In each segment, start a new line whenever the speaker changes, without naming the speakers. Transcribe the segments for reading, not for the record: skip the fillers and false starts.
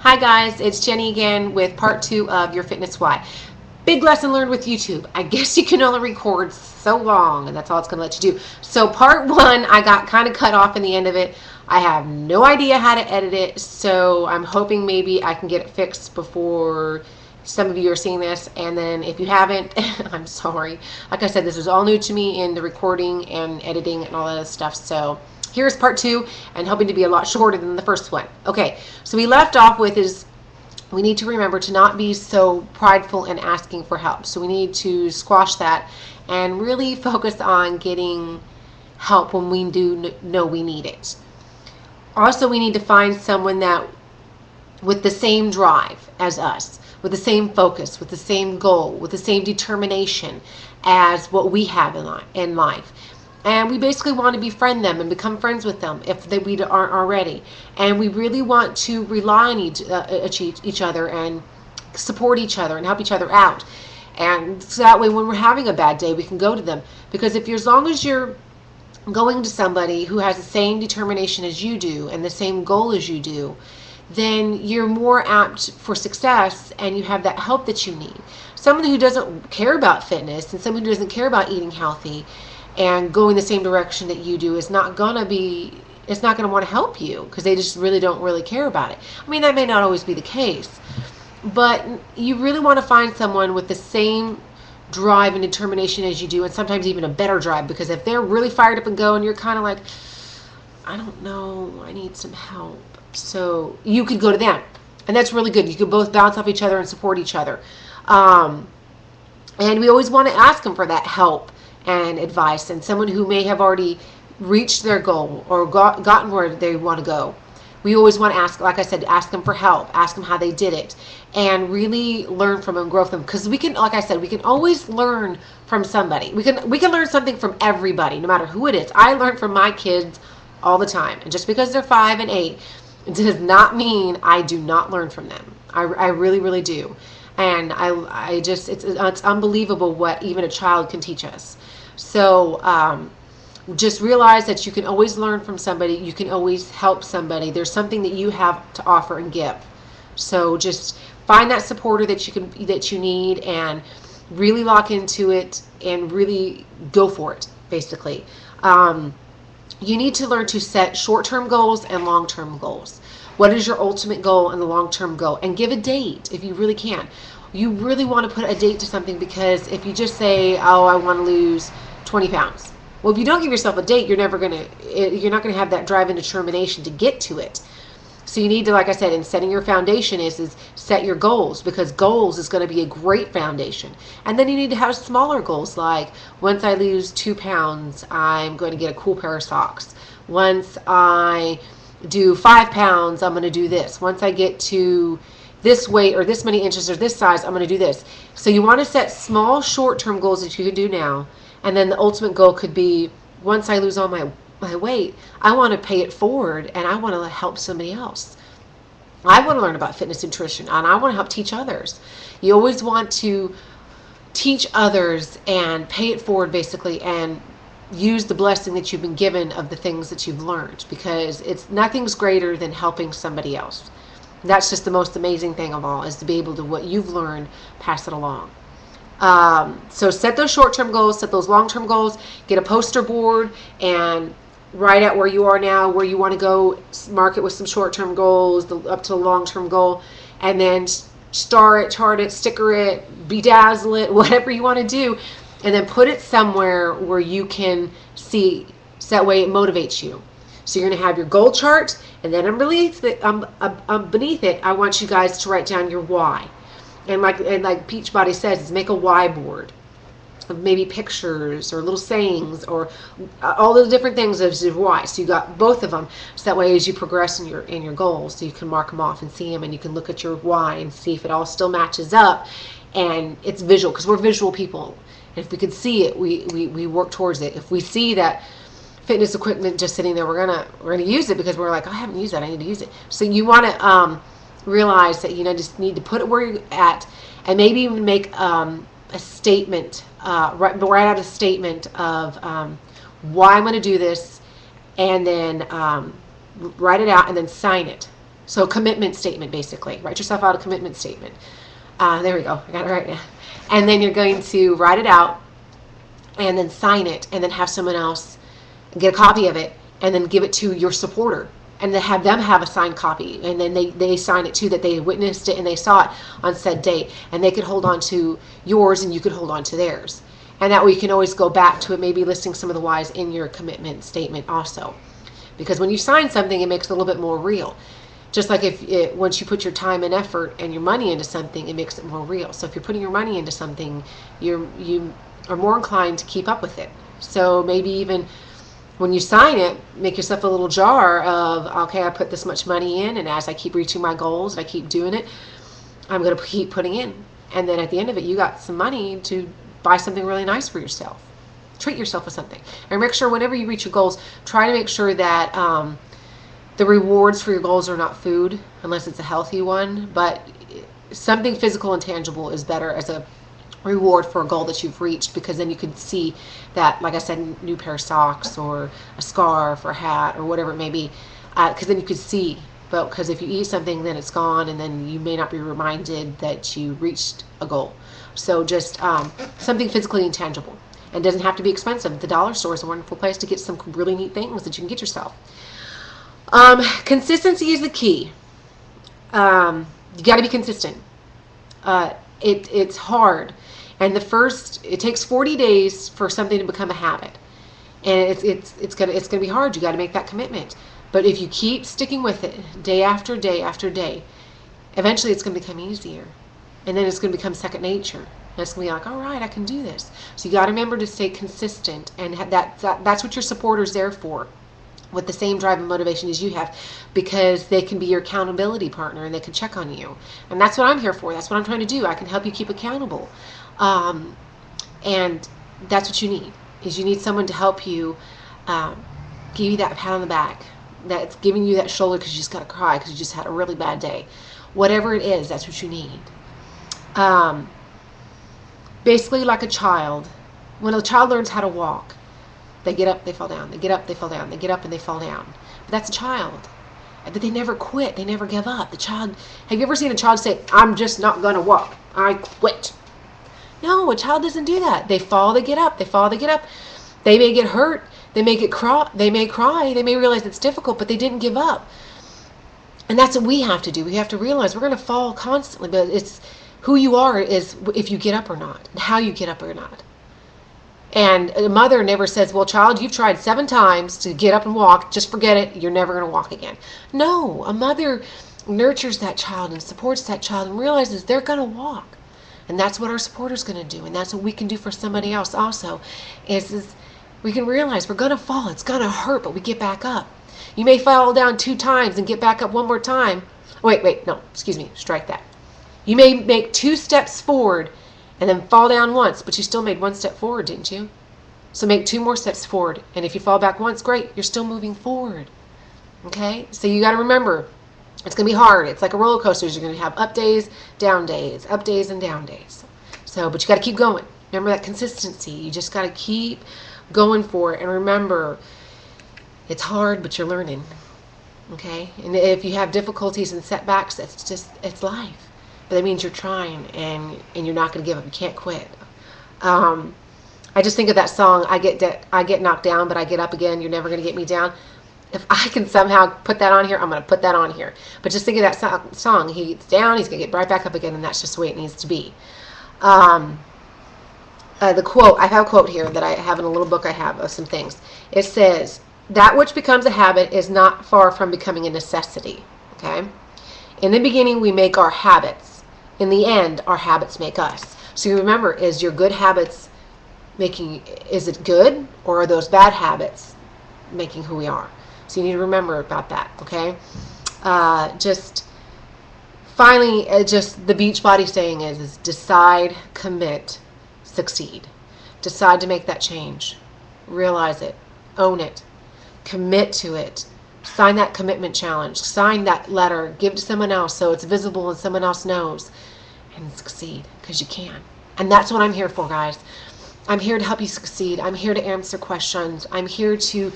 Hi guys, it's Jenny again with part 2 of Your Fitness Why. Big lesson learned with YouTube. I guess you can only record so long, and that's all it's going to let you do. So part 1, I got kind of cut off in the end of it. I have no idea how to edit it, so I'm hoping maybe I can get it fixed before some of you are seeing this. And then if you haven't, I'm sorry. Like I said, this is all new to me in the recording and editing and all that stuff. So here's part 2, and hoping to be a lot shorter than the first one. Okay, so we left off with is we need to remember to not be so prideful in asking for help. So we need to squash that and really focus on getting help when we do know we need it. Also, we need to find someone that with the same drive as us, with the same focus, with the same goal, with the same determination as what we have in life. And we basically want to befriend them and become friends with them if we aren't already. And we really want to rely on each other and support each other and help each other out. And so that way when we're having a bad day, we can go to them. Because as long as you're going to somebody who has the same determination as you do and the same goal as you do, then you're more apt for success and you have that help that you need. Someone who doesn't care about fitness and someone who doesn't care about eating healthy and going the same direction that you do is not going to want to help you because they just don't really care about it. I mean, that may not always be the case, but you really want to find someone with the same drive and determination as you do, and sometimes even a better drive, because if they're really fired up and go and you're kind of like, I don't know, I need some help, so you could go to them, and that's really good. You could both bounce off each other and support each other, and we always want to ask them for that help and advice, and someone who may have already reached their goal or gotten where they want to go. We always want to ask, like I said, ask them for help, ask them how they did it, and really learn from them, grow from them, because we can, like I said, we can always learn from somebody. We can learn something from everybody, no matter who it is. I learn from my kids all the time, and just because they're 5 and 8, it does not mean I do not learn from them. I really, really do. And I just, it's unbelievable what even a child can teach us. So just realize that you can always learn from somebody. You can always help somebody. There's something that you have to offer and give. So just find that supporter that you need, and really lock into it and really go for it. Basically, you need to learn to set short-term goals and long-term goals. What is your ultimate goal and the long-term goal? And give a date if you really can. You really want to put a date to something, because if you just say, oh, I want to lose 20 pounds. Well, if you don't give yourself a date, you're not going to have that drive and determination to get to it. So you need to, like I said, in setting your foundation is set your goals, because goals is going to be a great foundation. And then you need to have smaller goals, like once I lose 2 pounds, I'm going to get a cool pair of socks. Once I do 5 pounds, I'm going to do this. Once I get to this weight or this many inches or this size, I'm going to do this. So you want to set small short-term goals that you can do now, and then the ultimate goal could be, once I lose all my weight, I want to pay it forward and I want to help somebody else. I want to learn about fitness nutrition and I want to help teach others. You always want to teach others and pay it forward, basically, and use the blessing that you've been given of the things that you've learned, because nothing's greater than helping somebody else. That's just the most amazing thing of all, is to be able to, what you've learned, pass it along. So set those short-term goals, set those long-term goals, get a poster board and write out where you are now, where you want to go, mark it with some short-term goals, up to the long-term goal, and then star it, chart it, sticker it, bedazzle it, whatever you want to do, and then put it somewhere where you can see, so that way it motivates you. So you're going to have your goal chart, and then beneath it, I want you guys to write down your why. And like Peachbody says, is make a why board of maybe pictures or little sayings or all the different things of why. So you got both of them, so that way as you progress in your goals, so you can mark them off and see them, and you can look at your why and see if it all still matches up, and it's visual, because we're visual people. And if we could see it, we work towards it. If we see that fitness equipment just sitting there, we're gonna use it, because we're like, oh, I haven't used that, I need to use it. So you want to realize that just need to put it where you're at, and maybe even make a statement, write out a statement of why I'm going to do this, and then write it out and then sign it. So commitment statement, basically. Write yourself out a commitment statement. There we go. I got it right now. And then you're going to write it out and then sign it and then have someone else get a copy of it and then give it to your supporter and then have them have a signed copy, and then they sign it too, that they witnessed it and they saw it on said date, and they could hold on to yours and you could hold on to theirs. And that way you can always go back to it, maybe listing some of the whys in your commitment statement also. Because when you sign something, it makes it a little bit more real. Just like once you put your time and effort and your money into something, it makes it more real. So if you're putting your money into something, you are more inclined to keep up with it. So maybe even when you sign it, make yourself a little jar of, okay, I put this much money in, and as I keep reaching my goals, and I keep doing it, I'm going to keep putting in. And then at the end of it, you got some money to buy something really nice for yourself. Treat yourself with something. And make sure whenever you reach your goals, try to make sure that the rewards for your goals are not food, unless it's a healthy one. But something physical and tangible is better as a reward for a goal that you've reached, because then you can see that, like I said, new pair of socks or a scarf or a hat or whatever it may be, because then you can see. But because if you eat something, then it's gone, and then you may not be reminded that you reached a goal. So just something physically intangible. And it doesn't have to be expensive. The dollar store is a wonderful place to get some really neat things that you can get yourself. Consistency is the key. You got to be consistent. It's hard. And it takes 40 days for something to become a habit. And it's gonna be hard. You got to make that commitment. But if you keep sticking with it day after day after day, eventually it's going to become easier. And then it's going to become second nature. And it's going to be like, all right, I can do this. So you got to remember to stay consistent, and that's what your supporter's there for, with the same drive and motivation as you have, because they can be your accountability partner and they can check on you. And that's what I'm here for. That's what I'm trying to do. I can help you keep accountable. And that's what you need, is you need someone to help you, give you that pat on the back, that's giving you that shoulder because you just got to cry because you just had a really bad day. Whatever it is, that's what you need. Basically like a child. When a child learns how to walk, they get up, they fall down, they get up, they fall down, they get up and they fall down. But that's a child. But they never quit, they never give up. The child, have you ever seen a child say, I'm just not going to walk, I quit? No, a child doesn't do that. They fall, they get up, they fall, they get up. They may get hurt, they may cry, they may realize it's difficult, but they didn't give up. And that's what we have to do. We have to realize we're going to fall constantly, but it's who you are is if you get up or not, and how you get up or not. And a mother never says, well, child, you've tried 7 times to get up and walk, just forget it, you're never going to walk again. No, a mother nurtures that child and supports that child and realizes they're going to walk. And that's what our supporter's going to do. And that's what we can do for somebody else also, is we can realize we're going to fall. It's going to hurt, but we get back up. You may fall down 2 times and get back up 1 more time. Wait, no, excuse me, strike that. You may make 2 steps forward and then fall down once, but you still made 1 step forward, didn't you? So make 2 more steps forward. And if you fall back once, great, you're still moving forward. Okay? So you got to remember, it's going to be hard. It's like a roller coaster. You're going to have up days, down days, up days and down days. So, but you got to keep going. Remember that consistency. You just got to keep going for it. And remember, it's hard, but you're learning. Okay? And if you have difficulties and setbacks, it's life. But that means you're trying, and you're not going to give up. You can't quit. I just think of that song, I get knocked down, but I get up again. You're never going to get me down. If I can somehow put that on here, I'm going to put that on here. But just think of that song. He gets down, he's going to get right back up again, and that's just the way it needs to be. The quote, I have a quote here that I have in a little book I have of some things. It says, that which becomes a habit is not far from becoming a necessity. Okay? In the beginning, we make our habits. In the end, our habits make us. So you remember, is your good habits is it good, or are those bad habits making who we are? So you need to remember about that, okay? Just finally, just the Beachbody saying is decide, commit, succeed. Decide to make that change. Realize it. Own it. Commit to it. Sign that commitment challenge. Sign that letter. Give it to someone else so it's visible and someone else knows. And succeed, because you can. And that's what I'm here for, guys. I'm here to help you succeed. I'm here to answer questions. I'm here to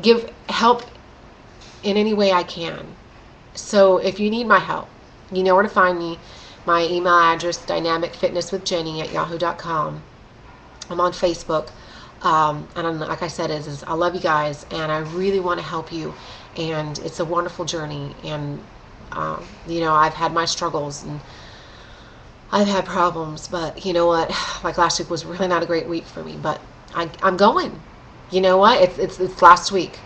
give help in any way I can. So if you need my help, you know where to find me. My email address, dynamicfitnesswithjenny@yahoo.com. I'm on Facebook. And like I said, is I love you guys, and I really want to help you. And it's a wonderful journey. And, I've had my struggles, and I've had problems, but you know what? Like last week was really not a great week for me, but I'm going. You know what? It's last week.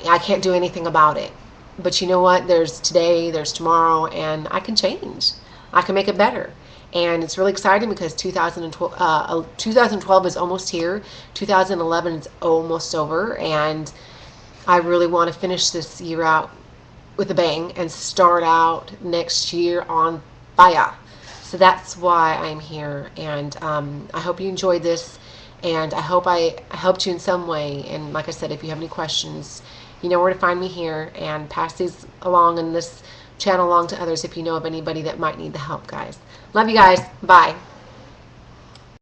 I can't do anything about it. But you know what? There's today, there's tomorrow, and I can change. I can make it better. And it's really exciting because 2012 is almost here. 2011 is almost over, and I really want to finish this year out with a bang and start out next year on fire. So that's why I'm here, and I hope you enjoyed this, and I hope I helped you in some way. And like I said, if you have any questions, you know where to find me here, and pass these along in this channel along to others if you know of anybody that might need the help, guys. Love you guys. Bye.